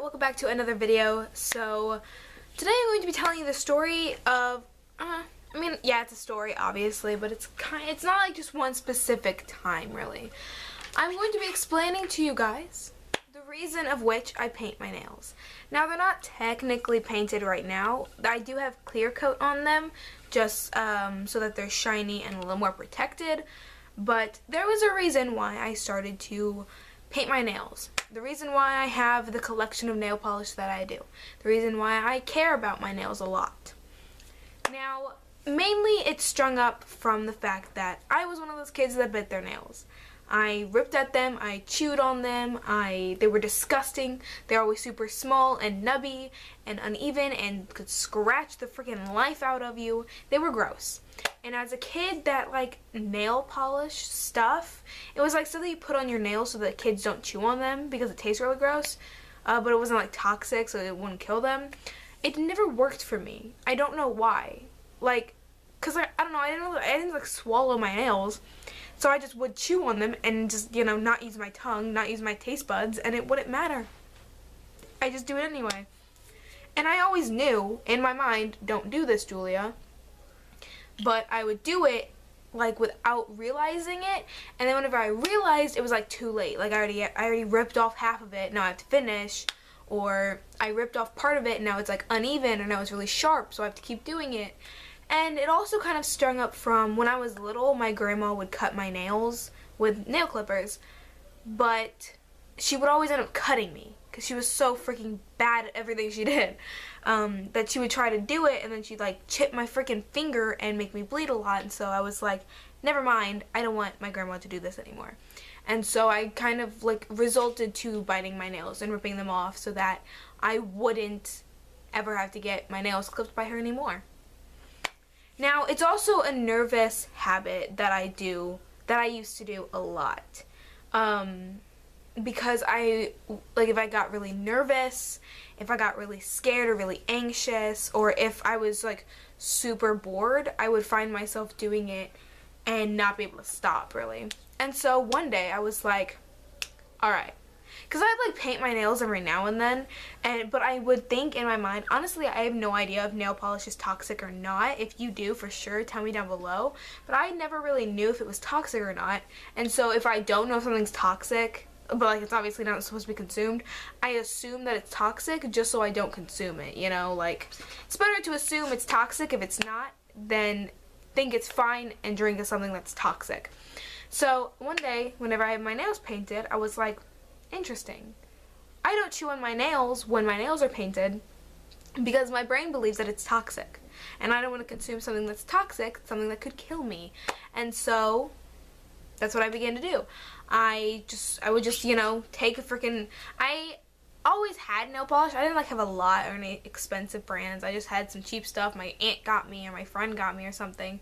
welcome back to another video. So today I'm going to be telling you the story of it's a story obviously, but it's not like just one specific time really. I'm going to be explaining to you guys the reason of which I paint my nails. Now they're not technically painted right now. I do have clear coat on them just so that they're shiny and a little more protected, but there was a reason why I started to paint my nails. The reason why I have the collection of nail polish that I do. The reason why I care about my nails a lot. Now, mainly it's strung up from the fact that I was one of those kids that bit their nails. I ripped at them, I chewed on them, they were disgusting. They're always super small and nubby and uneven and could scratch the freaking life out of you. They were gross. And as a kid, that like nail polish stuff, it was like something you put on your nails so that kids don't chew on them because it tastes really gross, but it wasn't like toxic so it wouldn't kill them. It never worked for me. I don't know why. Like, cause I don't know, I didn't like swallow my nails. So I just would chew on them and just, you know, not use my tongue, not use my taste buds, and it wouldn't matter. I just do it anyway. And I always knew, in my mind, don't do this, Julia. But I would do it, like, without realizing it, and then whenever I realized, it was, like, too late. Like, I already ripped off half of it, now I have to finish. Or I ripped off part of it, and now it's, like, uneven, and now it's really sharp, so I have to keep doing it. And it also kind of strung up from when I was little, my grandma would cut my nails with nail clippers, but she would always end up cutting me because she was so freaking bad at everything she did, that she would try to do it and then she'd like chip my freaking finger and make me bleed a lot. And so I was like, never mind, I don't want my grandma to do this anymore. And so I kind of like resulted to biting my nails and ripping them off so that I wouldn't ever have to get my nails clipped by her anymore. Now, it's also a nervous habit that I used to do a lot. Because if I got really nervous, if I got really scared or really anxious, or if I was like super bored, I would find myself doing it and not be able to stop really. And so one day I was like, alright. Because I'd like paint my nails every now and then, but I would think in my mind, honestly I have no idea if nail polish is toxic or not. If you do, for sure, tell me down below. But I never really knew if it was toxic or not. And so if I don't know if something's toxic, but like it's obviously not supposed to be consumed, I assume that it's toxic just so I don't consume it, you know? Like, it's better to assume it's toxic if it's not than think it's fine and drink something that's toxic. So one day, whenever I had my nails painted, I was like, interesting. I don't chew on my nails when my nails are painted because my brain believes that it's toxic. And I don't want to consume something that's toxic, something that could kill me. And so that's what I began to do. I would just, you know, take a freaking, I always had nail polish. I didn't like have a lot or any expensive brands. I just had some cheap stuff my aunt got me or my friend got me or something.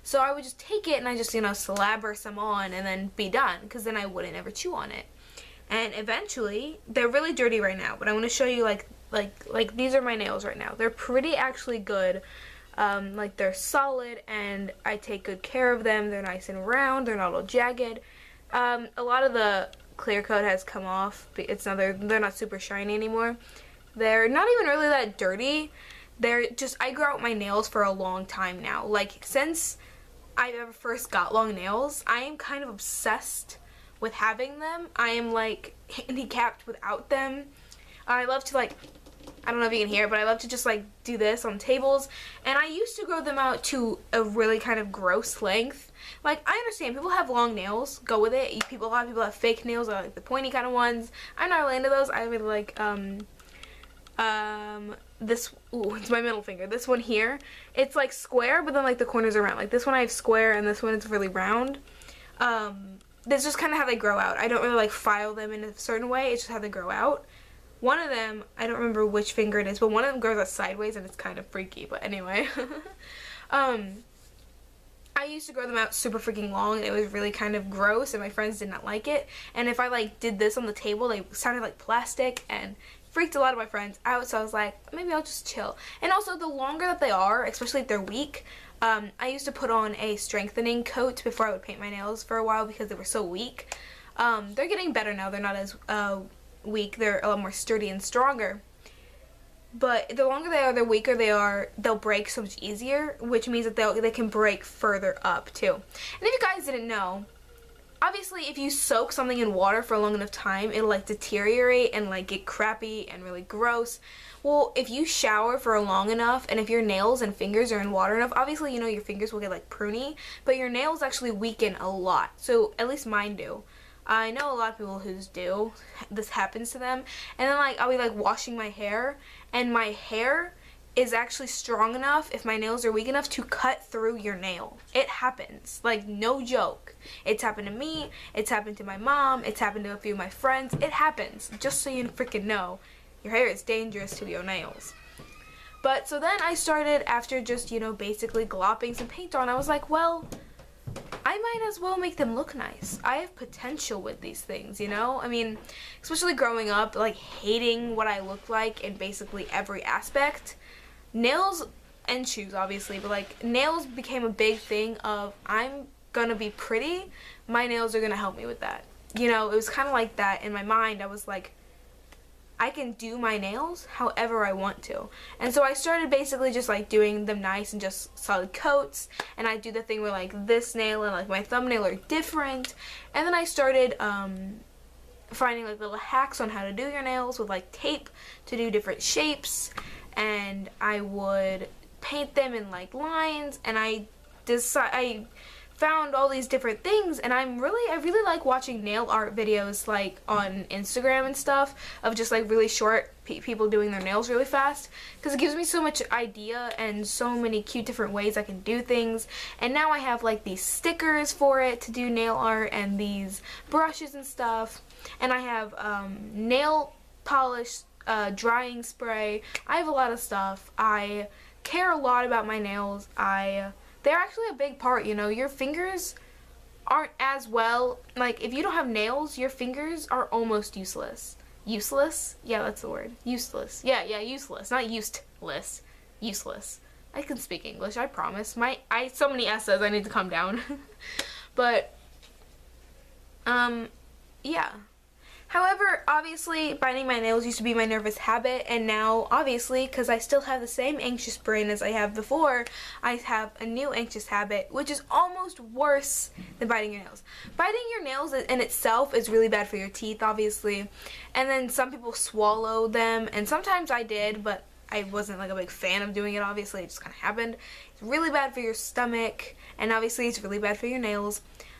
So I would just take it and I just, you know, slabber some on and then be done, because then I wouldn't ever chew on it. And eventually, they're really dirty right now, but I want to show you like these are my nails right now. They're pretty actually good. Like they're solid and I take good care of them. They're nice and round. They're not all jagged. A lot of the clear coat has come off. They're not super shiny anymore. They're not even really that dirty. I grew out my nails for a long time now. Like since I ever first got long nails, I am kind of obsessed with having them. I am like handicapped without them. I love to like, I don't know if you can hear it, but I love to just like do this on tables. And I used to grow them out to a really kind of gross length. Like, I understand people have long nails, go with it. A lot of people have fake nails, or like the pointy kind of ones. I'm not really into those. I really like this, ooh, it's my middle finger. This one here, it's like square, but then like the corners are round. Like this one I have square and this one is really round. That's just kind of how they grow out. I don't really like file them in a certain way. It's just how they grow out. One of them, I don't remember which finger it is, but one of them grows out sideways and it's kind of freaky. But anyway, I used to grow them out super freaking long and it was really kind of gross and my friends did not like it. And if I like did this on the table, they sounded like plastic and freaked a lot of my friends out. So I was like, maybe I'll just chill. And also the longer that they are, especially if they're weak, I used to put on a strengthening coat before I would paint my nails for a while because they were so weak. They're getting better now. They're not as week, they're a lot more sturdy and stronger. But the longer they are, the weaker they are, they'll break so much easier, which means that they can break further up too. And if you guys didn't know, obviously if you soak something in water for a long enough time, it'll like deteriorate and like get crappy and really gross. Well, if you shower for long enough, and if your nails and fingers are in water enough, obviously, you know, your fingers will get like pruny, but your nails actually weaken a lot. So at least mine do. I know a lot of people whose do. This happens to them. And then like I'll be like washing my hair, and my hair is actually strong enough, if my nails are weak enough, to cut through your nail. It happens. Like, no joke. It's happened to me. It's happened to my mom. It's happened to a few of my friends. It happens. Just so you freaking know. Your hair is dangerous to your nails. But so then I started, after just, you know, basically glopping some paint on, I was like, well, I might as well make them look nice. I have potential with these things, you know? I mean, especially growing up, like, hating what I look like in basically every aspect. Nails and shoes, obviously, but, like, nails became a big thing of, I'm gonna be pretty, my nails are gonna help me with that. You know, it was kind of like that in my mind. I was like, I can do my nails however I want to. And so I started basically just like doing them nice and just solid coats. And I do the thing where like this nail and like my thumbnail are different. And then I started finding like little hacks on how to do your nails with like tape to do different shapes. And I would paint them in like lines, and I found all these different things, and I really like watching nail art videos like on Instagram and stuff of just like really short people doing their nails really fast, because it gives me so much idea and so many cute different ways I can do things. And now I have like these stickers for it to do nail art, and these brushes and stuff, and I have nail polish drying spray. I have a lot of stuff. I care a lot about my nails. They're actually a big part, you know. Your fingers aren't as well, like, if you don't have nails, your fingers are almost useless. Useless? Yeah, that's the word. Useless. Yeah, useless. Not useless. Useless. I can speak English, I promise. So many S's, I need to calm down. But, yeah. However, obviously, biting my nails used to be my nervous habit, and now, obviously, because I still have the same anxious brain as I have before, I have a new anxious habit, which is almost worse than biting your nails. Biting your nails in itself is really bad for your teeth, obviously, and then some people swallow them, and sometimes I did, but I wasn't like a big fan of doing it, obviously. It just kind of happened. It's really bad for your stomach, and obviously it's really bad for your nails.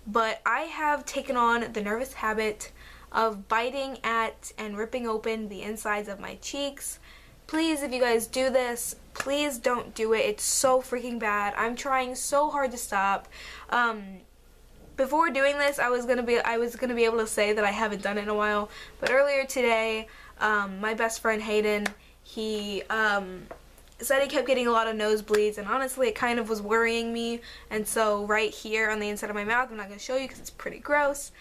But I have taken on the nervous habit of biting at and ripping open the insides of my cheeks. Please, if you guys do this, please don't do it. It's so freaking bad. I'm trying so hard to stop. Before doing this, I was gonna be able to say that I haven't done it in a while, but earlier today, my best friend Hayden, he said he kept getting a lot of nosebleeds, and honestly it kind of was worrying me. And so right here on the inside of my mouth, I'm not going to show you because it's pretty gross,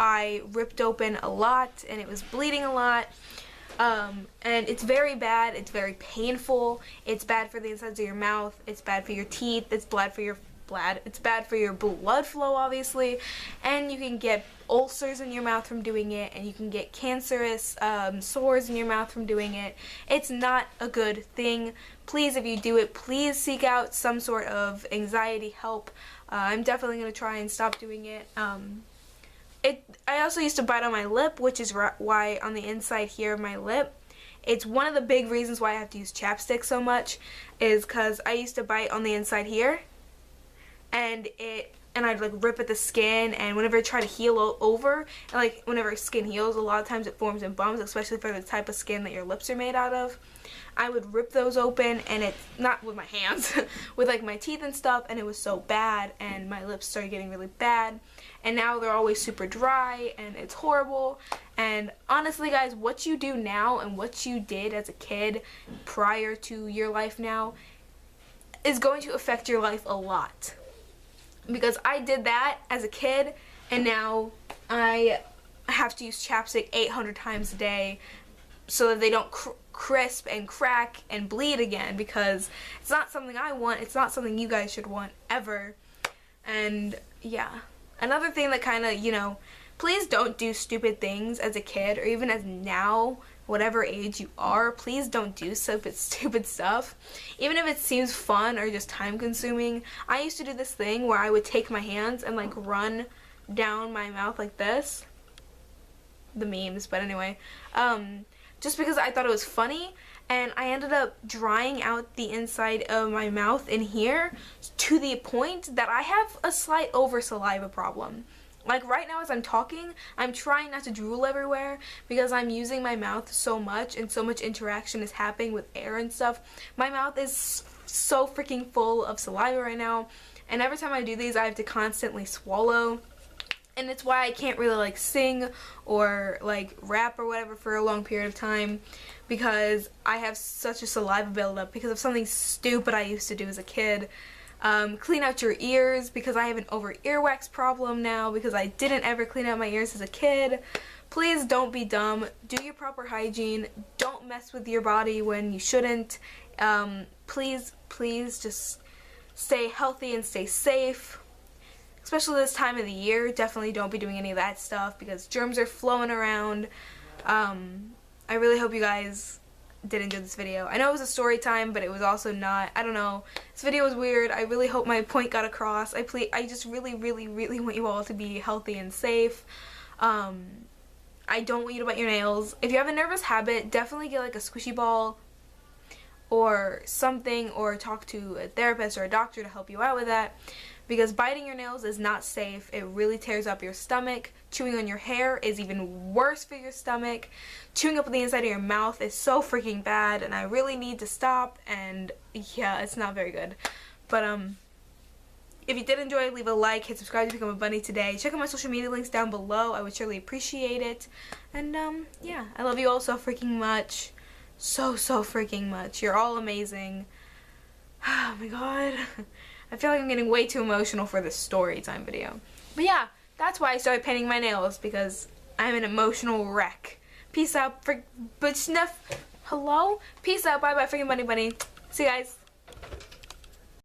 I ripped open a lot, and it was bleeding a lot. And it's very bad. It's very painful. It's bad for the insides of your mouth. It's bad for your teeth. It's bad for your blood flow, obviously. And you can get ulcers in your mouth from doing it, and you can get cancerous sores in your mouth from doing it. It's not a good thing. Please, if you do it, please seek out some sort of anxiety help. I'm definitely going to try and stop doing it. I also used to bite on my lip, which is why on the inside here of my lip, it's one of the big reasons why I have to use chapstick so much, is because I used to bite on the inside here, and I'd like rip at the skin, and whenever I try to heal over, and like whenever skin heals, a lot of times it forms in bumps, especially for the type of skin that your lips are made out of. I would rip those open, and it's not with my hands, with like my teeth and stuff, and it was so bad, and my lips started getting really bad, and now they're always super dry, and it's horrible. And honestly, guys, what you do now and what you did as a kid prior to your life now is going to affect your life a lot. Because I did that as a kid, and now I have to use chapstick 800 times a day so that they don't crisp and crack and bleed again, because it's not something I want. It's not something you guys should want ever. And yeah, another thing that kind of, you know, please don't do stupid things as a kid or even as now, whatever age you are. Please don't do stupid stuff. Even if it seems fun or just time consuming. I used to do this thing where I would take my hands and like run down my mouth like this. The memes, but anyway. Just because I thought it was funny, and I ended up drying out the inside of my mouth in here to the point that I have a slight over saliva problem. Like right now as I'm talking, I'm trying not to drool everywhere because I'm using my mouth so much and so much interaction is happening with air and stuff. My mouth is so freaking full of saliva right now, and every time I do these I have to constantly swallow. And it's why I can't really like sing or like rap or whatever for a long period of time, because I have such a saliva buildup because of something stupid I used to do as a kid. Clean out your ears, because I have an over earwax problem now because I didn't ever clean out my ears as a kid. Please don't be dumb. Do your proper hygiene. Don't mess with your body when you shouldn't. Please just stay healthy and stay safe. Especially this time of the year, definitely don't be doing any of that stuff because germs are flowing around. I really hope you guys did enjoy this video. I know it was a story time, but it was also not. I don't know. This video was weird. I really hope my point got across. I just really want you all to be healthy and safe. I don't want you to bite your nails. If you have a nervous habit, definitely get like a squishy ball or something, or talk to a therapist or a doctor to help you out with that. Because biting your nails is not safe. It really tears up your stomach. Chewing on your hair is even worse for your stomach. Chewing up the inside of your mouth is so freaking bad, and I really need to stop, and yeah, it's not very good. But if you did enjoy, leave a like, hit subscribe to become a bunny today. Check out my social media links down below. I would surely appreciate it. And yeah, I love you all so freaking much. So freaking much. You're all amazing. Oh my god. I feel like I'm getting way too emotional for this story time video. But yeah, that's why I started painting my nails, because I'm an emotional wreck. Peace out, Hello? Peace out, bye bye freaking bunny. See you guys.